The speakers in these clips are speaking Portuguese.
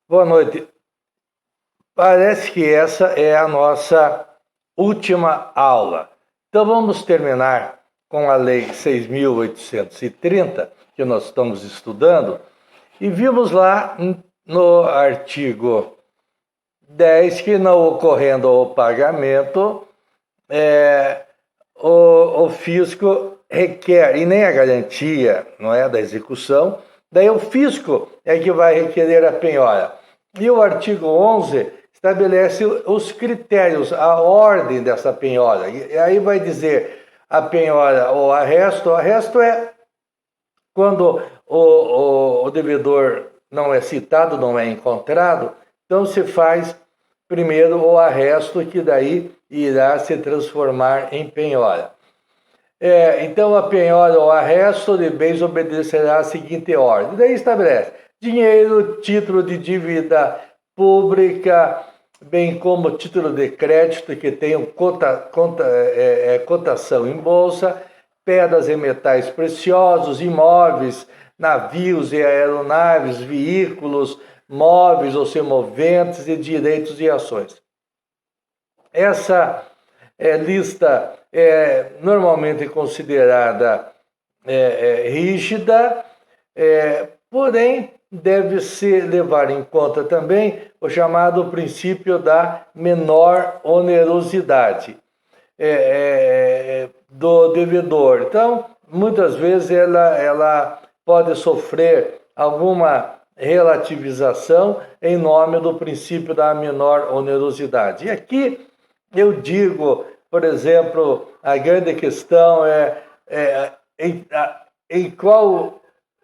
Boa noite. Parece que essa é a nossa última aula. Então vamos terminar com a Lei 6.830, que nós estamos estudando, e vimos lá no artigo 10 que, não ocorrendo o pagamento, o fisco requer, e nem a garantia, não é, da execução, daí o fisco é que vai requerer a penhora. E o artigo 11 estabelece os critérios, a ordem dessa penhora. E aí vai dizer a penhora ou arresto. O arresto é quando o devedor não é citado, não é encontrado, então se faz primeiro o arresto, que daí irá se transformar em penhora. Então, a penhora ou arresto de bens obedecerá à seguinte ordem. Daí estabelece dinheiro, título de dívida pública, bem como título de crédito que tenham cotação em bolsa, pedras e metais preciosos, imóveis, navios e aeronaves, veículos, móveis ou semoventes e direitos e ações. Essa lista é normalmente considerada rígida, porém deve-se levar em conta também o chamado princípio da menor onerosidade do devedor. Então, muitas vezes ela pode sofrer alguma relativização em nome do princípio da menor onerosidade. E aqui eu digo, por exemplo, a grande questão em qual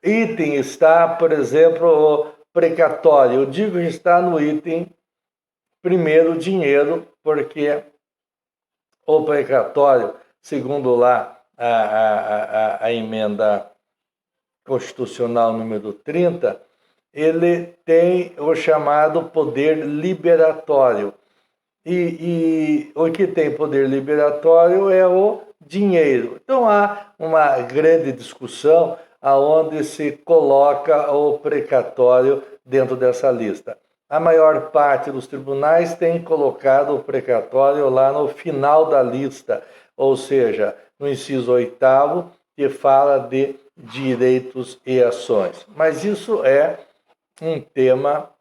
item está, por exemplo, o precatório. Eu digo que está no item primeiro, dinheiro, porque o precatório, segundo lá a emenda constitucional número 30, ele tem o chamado poder liberatório. E o que tem poder liberatório é o dinheiro. Então há uma grande discussão aonde se coloca o precatório dentro dessa lista. A maior parte dos tribunais tem colocado o precatório lá no final da lista, ou seja, no inciso 8º, que fala de direitos e ações. Mas isso é um tema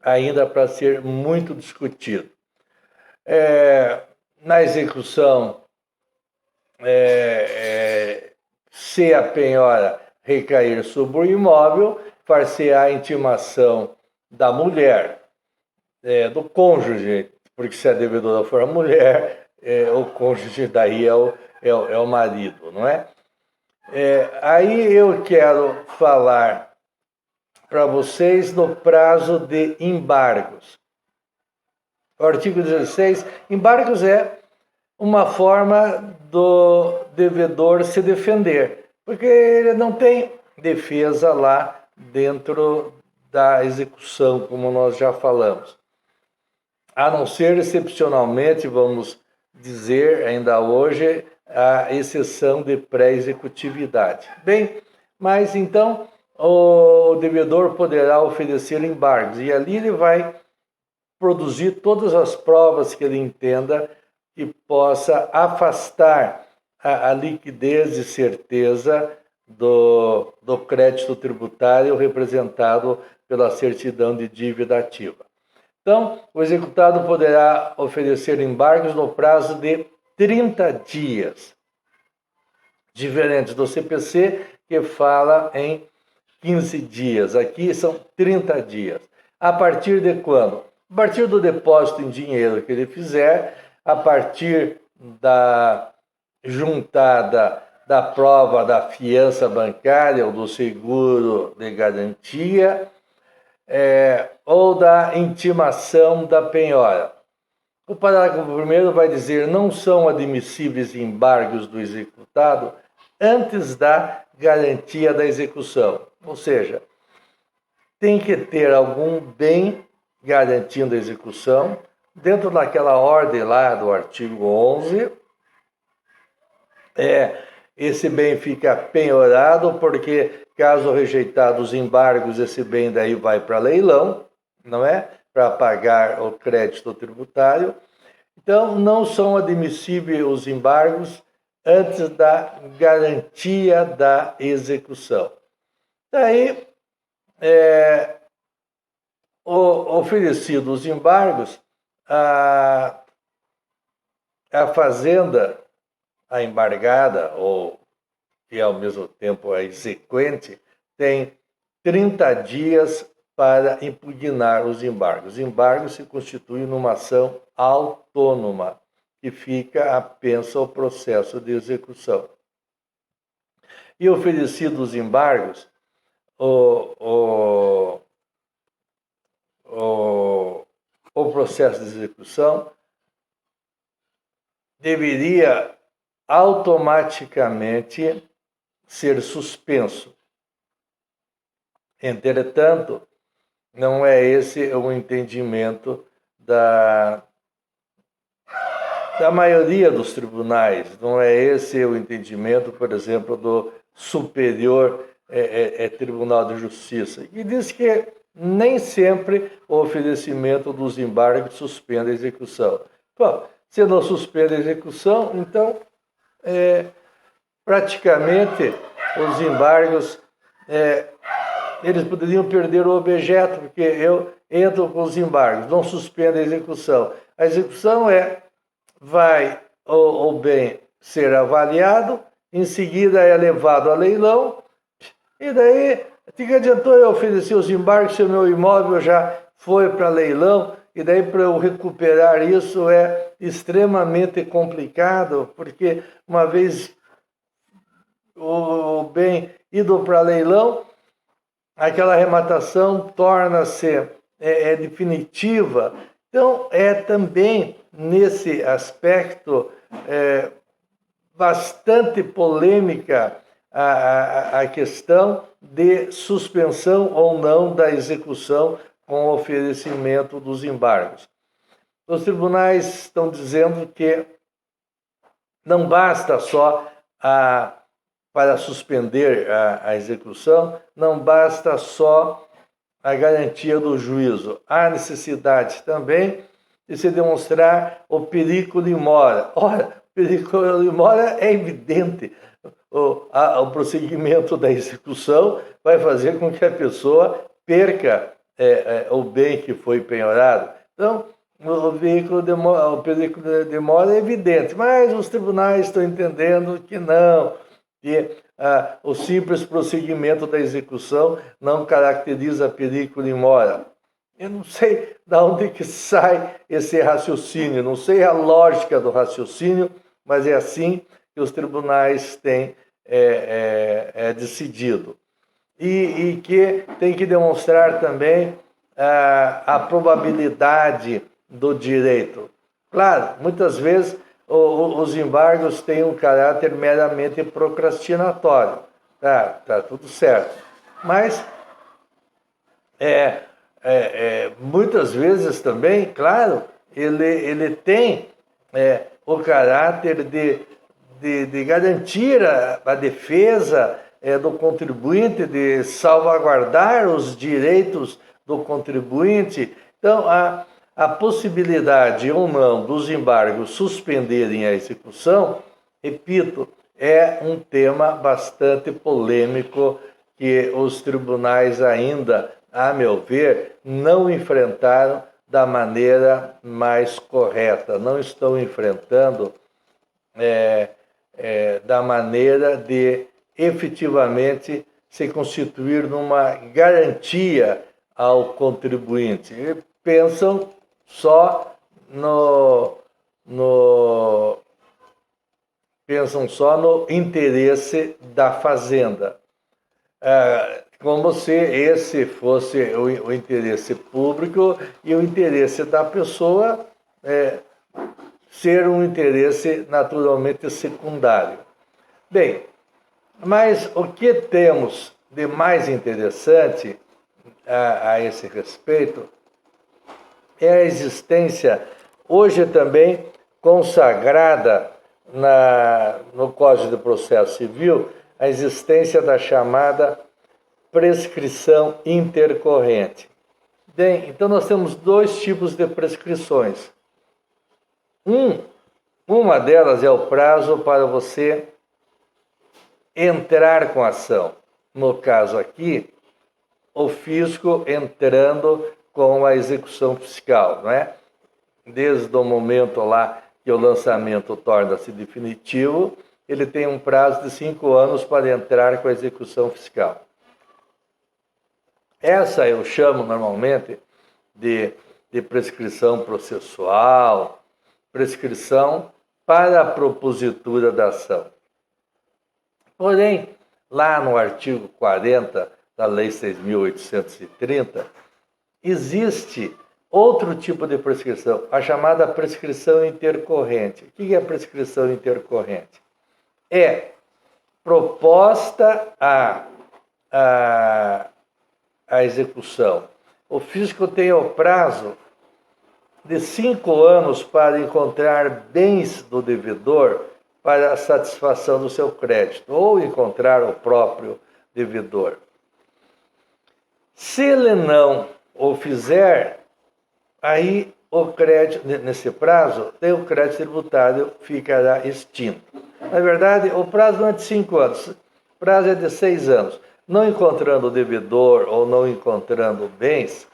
ainda para ser muito discutido. Na execução, se a penhora recair sobre o imóvel, far-se-á a intimação da mulher, do cônjuge, porque se a devedora for a mulher, o cônjuge daí é o marido, não é? Aí eu quero falar para vocês no prazo de embargos. O artigo 16, embargos é uma forma do devedor se defender, porque ele não tem defesa lá dentro da execução, como nós já falamos. A não ser excepcionalmente, vamos dizer ainda hoje, a exceção de pré-executividade. Bem, mas então o devedor poderá oferecer embargos, e ali ele vai produzir todas as provas que ele entenda que possa afastar a liquidez e certeza do crédito tributário representado pela certidão de dívida ativa. Então, o executado poderá oferecer embargos no prazo de 30 dias, diferente do CPC, que fala em 15 dias. Aqui são 30 dias. A partir de quando? A partir do depósito em dinheiro que ele fizer, a partir da juntada da prova da fiança bancária ou do seguro de garantia, ou da intimação da penhora. O parágrafo 1º vai dizer: não são admissíveis embargos do executado antes da garantia da execução. Ou seja, tem que ter algum bem garantindo a execução, dentro daquela ordem lá do artigo 11, esse bem fica penhorado, porque caso rejeitados os embargos, esse bem daí vai para leilão, não é? Para pagar o crédito tributário. Então, não são admissíveis os embargos antes da garantia da execução. Daí, oferecidos os embargos, a fazenda, a embargada, ou que ao mesmo tempo a exequente, tem 30 dias para impugnar os embargos. Os embargos se constituem numa ação autônoma, que fica apensa ao processo de execução. E oferecidos os embargos, o processo de execução deveria automaticamente ser suspenso. Entretanto, não é esse o entendimento da maioria dos tribunais, não é esse o entendimento, por exemplo, do Superior Tribunal de Justiça, que diz que nem sempre o oferecimento dos embargos suspende a execução. Bom, se não suspende a execução, então, praticamente, os embargos, eles poderiam perder o objeto, porque eu entro com os embargos, não suspende a execução. A execução vai o bem ser avaliado, em seguida é levado a leilão, e daí, o que adiantou eu oferecer os embargos se o meu imóvel já foi para leilão, e daí para eu recuperar isso é extremamente complicado, porque uma vez o bem ido para leilão, aquela arrematação torna-se definitiva. Então, também nesse aspecto bastante polêmica a questão de suspensão ou não da execução com o oferecimento dos embargos. Os tribunais estão dizendo que não basta só para suspender a execução, não basta só a garantia do juízo. Há necessidade também de se demonstrar o perigo de mora. Ora, o perigo de mora é evidente. O prosseguimento da execução vai fazer com que a pessoa perca o bem que foi penhorado. Então, o perigo de mora é evidente, mas os tribunais estão entendendo que não, que o simples prosseguimento da execução não caracteriza perigo de mora. Eu não sei de onde que sai esse raciocínio, não sei a lógica do raciocínio, mas é assim que os tribunais têm decidido. E que tem que demonstrar também a probabilidade do direito. Claro, muitas vezes os embargos têm um caráter meramente procrastinatório. Tá tudo certo. Mas muitas vezes também, claro, ele tem o caráter de garantir a defesa do contribuinte, de salvaguardar os direitos do contribuinte. Então, a possibilidade ou não dos embargos suspenderem a execução, repito, é um tema bastante polêmico que os tribunais ainda, a meu ver, não enfrentaram da maneira mais correta, não estão enfrentando da maneira de efetivamente se constituir numa garantia ao contribuinte. E pensam só no interesse da fazenda, como se esse fosse o interesse público e o interesse da pessoa ser um interesse naturalmente secundário. Bem, mas o que temos de mais interessante a esse respeito é a existência, hoje também consagrada no Código de Processo Civil a existência da chamada prescrição intercorrente. Bem, então nós temos dois tipos de prescrições. Uma delas é o prazo para você entrar com a ação. No caso aqui, o fisco entrando com a execução fiscal, não é? Desde o momento lá que o lançamento torna-se definitivo, ele tem um prazo de 5 anos para entrar com a execução fiscal. Essa eu chamo normalmente de prescrição processual, prescrição para a propositura da ação. Porém, lá no artigo 40 da Lei 6.830, existe outro tipo de prescrição, a chamada prescrição intercorrente. O que é a prescrição intercorrente? É proposta a execução. O fisco tem o prazo de 5 anos para encontrar bens do devedor para a satisfação do seu crédito, ou encontrar o próprio devedor. Se ele não o fizer, aí o crédito, nesse prazo, o crédito tributário ficará extinto. Na verdade, o prazo não é de 5 anos, o prazo é de 6 anos. Não encontrando o devedor ou não encontrando bens,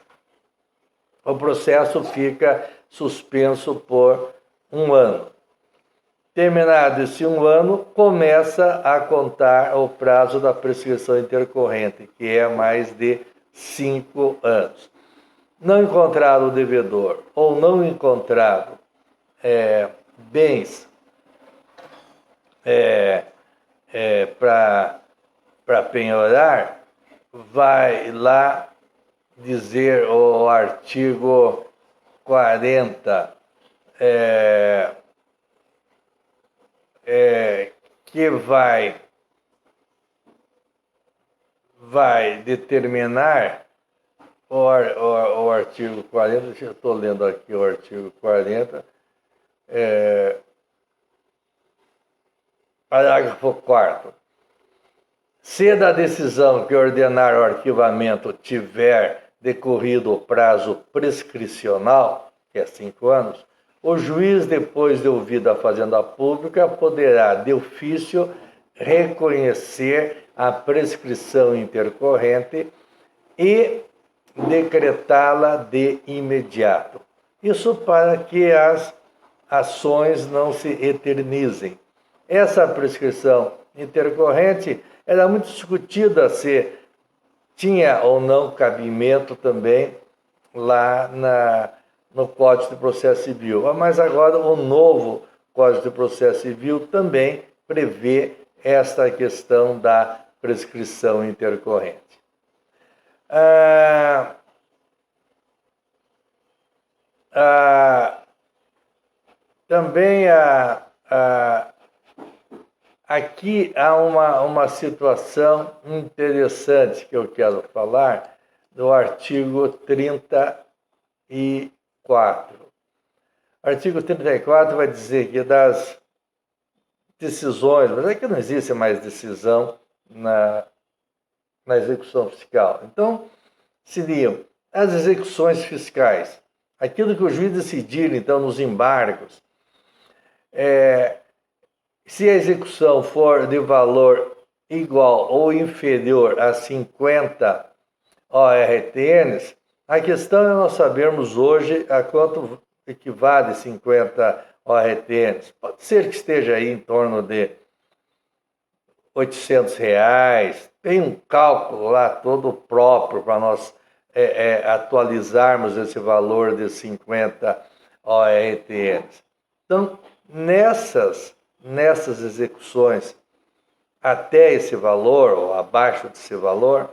o processo fica suspenso por 1 ano. Terminado esse 1 ano, começa a contar o prazo da prescrição intercorrente, que é mais de 5 anos. Não encontrado o devedor ou não encontrado bens para penhorar, vai lá dizer o artigo 40 que vai determinar o artigo 40, eu estou lendo aqui o artigo 40, parágrafo 4º. Se da decisão que ordenar o arquivamento tiver decorrido o prazo prescricional, que é 5 anos, o juiz, depois de ouvida a Fazenda Pública, poderá, de ofício, reconhecer a prescrição intercorrente e decretá-la de imediato. Isso para que as ações não se eternizem. Essa prescrição intercorrente era muito discutida se tinha ou não cabimento também lá no Código de Processo Civil. Mas agora o novo Código de Processo Civil também prevê esta questão da prescrição intercorrente. Também aqui há uma situação interessante que eu quero falar do artigo 34. O artigo 34 vai dizer que das decisões, mas é que não existe mais decisão na execução fiscal. Então, seriam as execuções fiscais, aquilo que o juiz decidir, então, nos embargos. Se a execução for de valor igual ou inferior a 50 ORTNs, a questão é nós sabermos hoje a quanto equivale 50 ORTNs. Pode ser que esteja aí em torno de R$800. Tem um cálculo lá todo próprio para nós atualizarmos esse valor de 50 ORTNs. Então, nessas execuções até esse valor ou abaixo desse valor,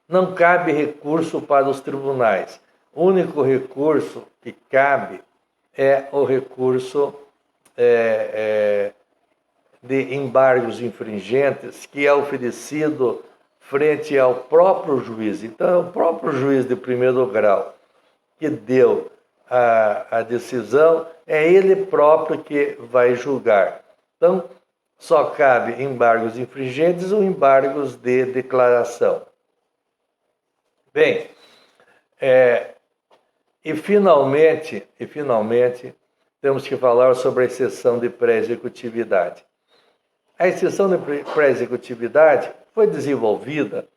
não cabe recurso para os tribunais. O único recurso que cabe é o recurso de embargos infringentes, que é oferecido frente ao próprio juiz. Então, é o próprio juiz de primeiro grau que deu a decisão, é ele próprio que vai julgar. Então, só cabe embargos infringentes ou embargos de declaração. Bem, e finalmente, temos que falar sobre a exceção de pré-executividade. A exceção de pré-executividade foi desenvolvida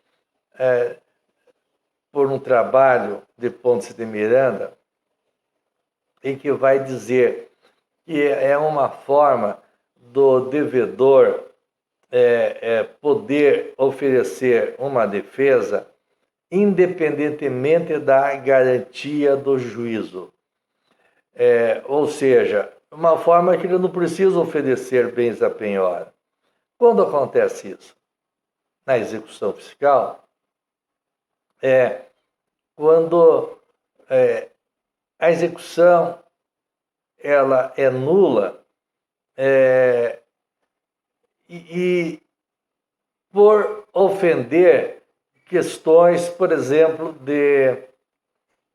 por um trabalho de Ponce de Miranda, em que vai dizer que é uma forma do devedor poder oferecer uma defesa independentemente da garantia do juízo. Ou seja, uma forma que ele não precisa oferecer bens à penhora. Quando acontece isso? Na execução fiscal, quando a execução ela é nula e por ofender questões, por exemplo,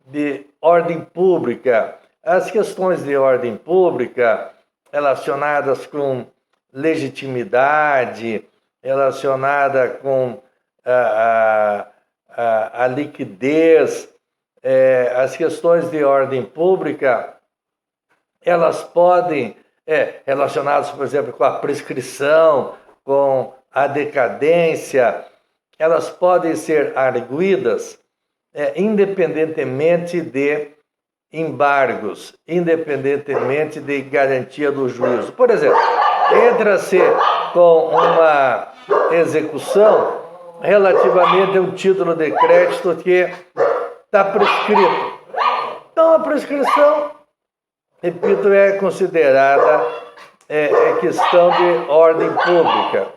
de ordem pública. As questões de ordem pública relacionadas com legitimidade, relacionada com a liquidez, as questões de ordem pública, elas podem, relacionadas, por exemplo, com a prescrição, com a decadência, elas podem ser arguidas independentemente de embargos, independentemente de garantia do juízo. Por exemplo, entra-se com uma execução relativamente a um título de crédito que está prescrito. Então, a prescrição, repito, é considerada questão de ordem pública.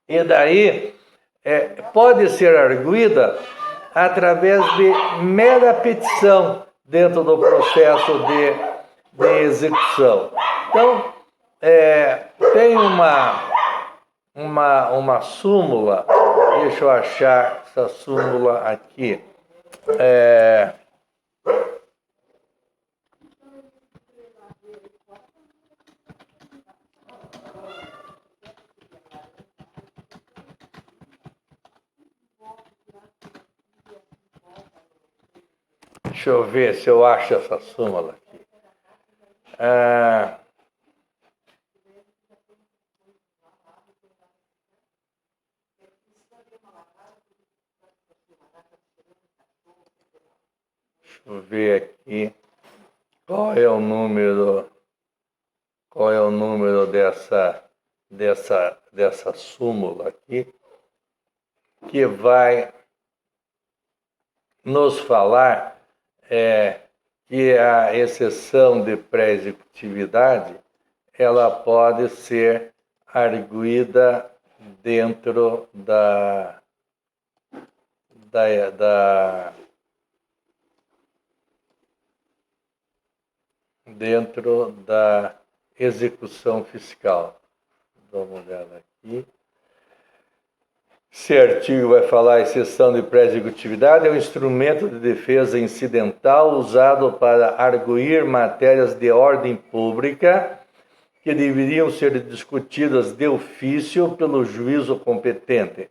E daí pode ser arguida através de mera petição dentro do processo de execução. Então, tem uma súmula, deixa eu achar essa súmula aqui. Deixa eu ver se eu acho essa súmula aqui. Deixa eu ver aqui qual é o número dessa súmula aqui, que vai nos falar que a exceção de pré-executividade ela pode ser arguida dentro da execução fiscal. Dá uma olhada aqui. Esse artigo vai falar: a exceção de pré-executividade é um instrumento de defesa incidental usado para arguir matérias de ordem pública que deveriam ser discutidas de ofício pelo juízo competente,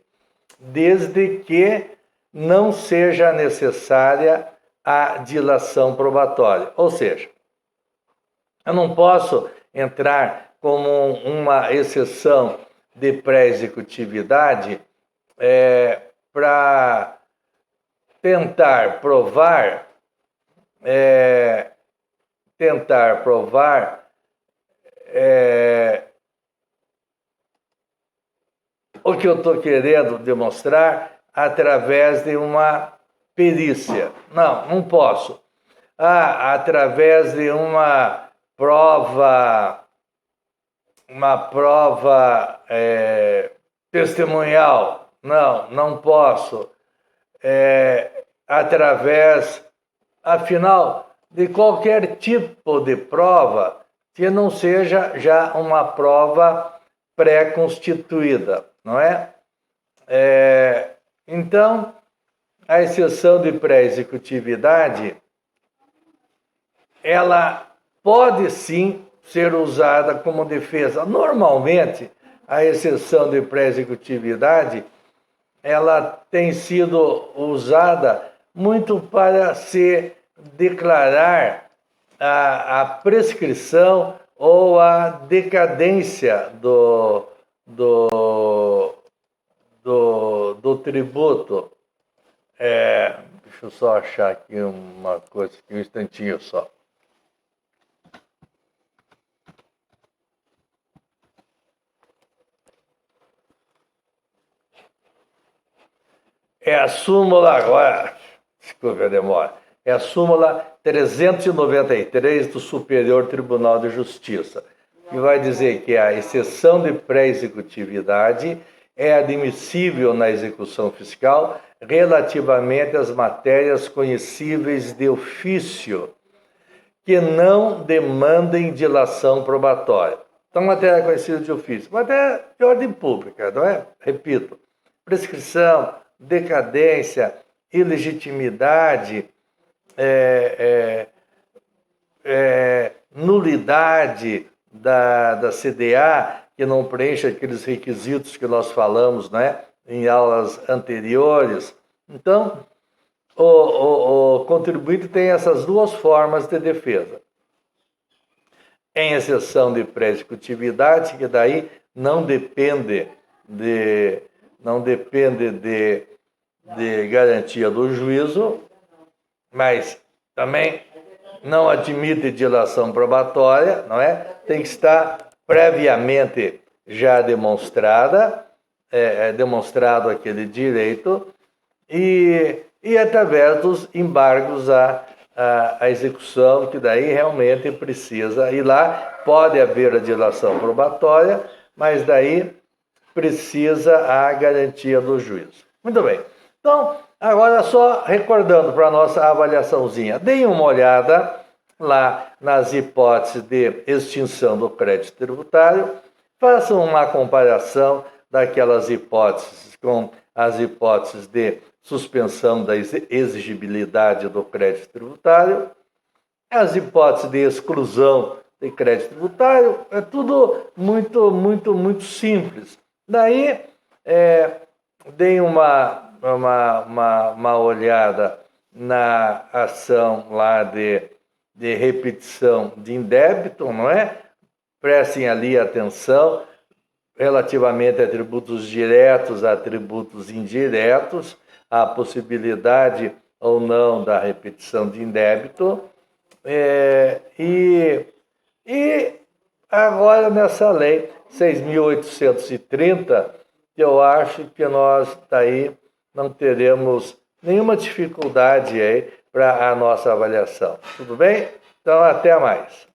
desde que não seja necessária a dilação probatória. Ou seja, eu não posso entrar como uma exceção de pré-executividade para tentar provar o que eu estou querendo demonstrar através de uma perícia. Não posso. Através de uma prova testemunhal. Não posso. Afinal, de qualquer tipo de prova que não seja já uma prova pré-constituída, não é? Então, a exceção de pré-executividade ela pode sim ser usada como defesa. Normalmente, a exceção de pré-executividade, ela tem sido usada muito para se declarar a prescrição ou a decadência do tributo. Deixa eu só achar aqui uma coisa, aqui um instantinho só. É a súmula agora, desculpe a demora, é a súmula 393 do Superior Tribunal de Justiça, que vai dizer que a exceção de pré-executividade é admissível na execução fiscal relativamente às matérias conhecíveis de ofício, que não demandem dilação probatória. Então, matéria conhecida de ofício, matéria de ordem pública, não é? Repito, prescrição, decadência, ilegitimidade, nulidade da CDA, que não preenche aqueles requisitos que nós falamos, né, em aulas anteriores. Então, o contribuinte tem essas duas formas de defesa. Em exceção de pré-executividade, que daí não depende de garantia do juízo, mas também não admite dilação probatória, não é? Tem que estar previamente já demonstrado aquele direito e através dos embargos à execução, que daí realmente precisa ir lá. Pode haver a dilação probatória, mas daí precisa a garantia do juízo. Muito bem. Então, agora só recordando para a nossa avaliaçãozinha, deem uma olhada lá nas hipóteses de extinção do crédito tributário, façam uma comparação daquelas hipóteses com as hipóteses de suspensão da exigibilidade do crédito tributário, as hipóteses de exclusão de crédito tributário, é tudo muito, muito, muito simples. Daí, deem uma olhada na ação lá de repetição de indébito, não é? Prestem ali atenção relativamente a tributos diretos, a tributos indiretos, a possibilidade ou não da repetição de indébito. E agora nessa lei 6.830, eu acho que nós daí não teremos nenhuma dificuldade aí para a nossa avaliação. Tudo bem? Então, até mais.